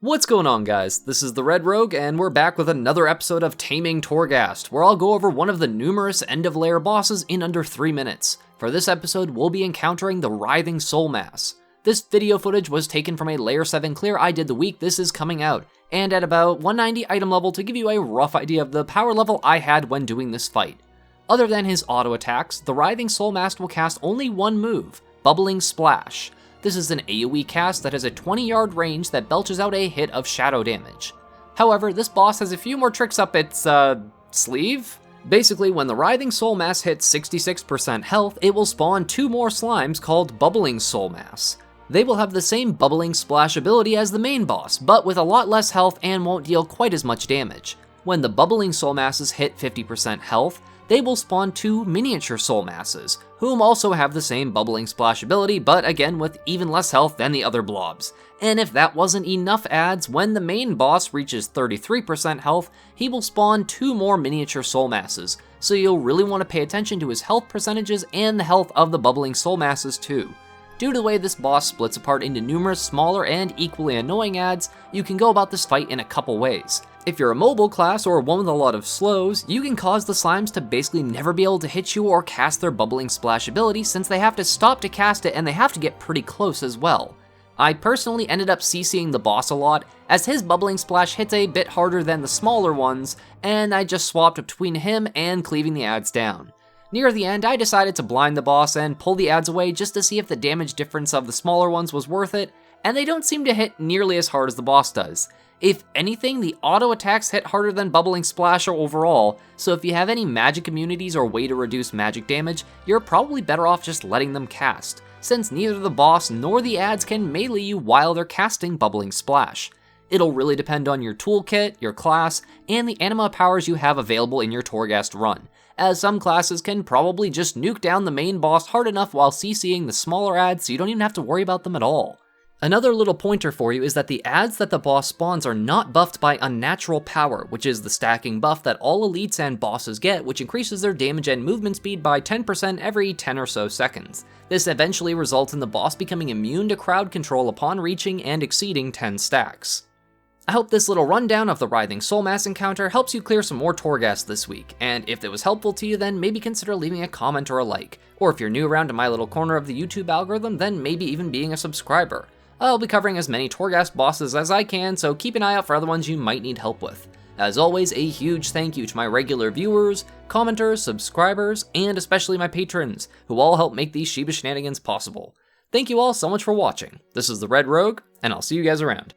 What's going on, guys? This is the Red Rogue, and we're back with another episode of Taming Torghast, where I'll go over one of the numerous end-of-layer bosses in under 3 minutes. For this episode, we'll be encountering the Writhing Soulmass. This video footage was taken from a Layer 7 clear I did the week this is coming out, and at about 190 item level to give you a rough idea of the power level I had when doing this fight. Other than his auto attacks, the Writhing Soulmass will cast only one move, Bubbling Splash. This is an AoE cast that has a 20-yard range that belches out a hit of shadow damage. However, this boss has a few more tricks up its, sleeve? Basically, when the Writhing Soulmass hits 66% health, it will spawn 2 more slimes called Bubbling Soulmass. They will have the same Bubbling Splash ability as the main boss, but with a lot less health and won't deal quite as much damage. When the Bubbling Soulmasses hit 50% health, they will spawn 2 miniature Soulmasses, whom also have the same Bubbling Splash ability, but again with even less health than the other blobs. And if that wasn't enough adds, when the main boss reaches 33% health, he will spawn 2 more miniature Soulmasses, so you'll really want to pay attention to his health percentages and the health of the Bubbling Soulmasses too. Due to the way this boss splits apart into numerous smaller and equally annoying adds, you can go about this fight in a couple ways. If you're a mobile class or one with a lot of slows, you can cause the slimes to basically never be able to hit you or cast their Bubbling Splash ability since they have to stop to cast it and they have to get pretty close as well. I personally ended up CCing the boss a lot, as his Bubbling Splash hits a bit harder than the smaller ones, and I just swapped between him and cleaving the adds down. Near the end, I decided to blind the boss and pull the adds away just to see if the damage difference of the smaller ones was worth it, and they don't seem to hit nearly as hard as the boss does. If anything, the auto attacks hit harder than Bubbling Splash overall, so if you have any magic immunities or way to reduce magic damage, you're probably better off just letting them cast, since neither the boss nor the adds can melee you while they're casting Bubbling Splash. It'll really depend on your toolkit, your class, and the anima powers you have available in your Torghast run, as some classes can probably just nuke down the main boss hard enough while CCing the smaller adds so you don't even have to worry about them at all. Another little pointer for you is that the adds that the boss spawns are not buffed by Unnatural Power, which is the stacking buff that all elites and bosses get, which increases their damage and movement speed by 10% every 10 or so seconds. This eventually results in the boss becoming immune to crowd control upon reaching and exceeding 10 stacks. I hope this little rundown of the Writhing Soulmass encounter helps you clear some more Torghast this week, and if it was helpful to you, then maybe consider leaving a comment or a like, or if you're new around to my little corner of the YouTube algorithm, then maybe even being a subscriber. I'll be covering as many Torghast bosses as I can, so keep an eye out for other ones you might need help with. As always, a huge thank you to my regular viewers, commenters, subscribers, and especially my patrons, who all help make these Shiba Shenanigans possible. Thank you all so much for watching. This is the Red Rogue, and I'll see you guys around.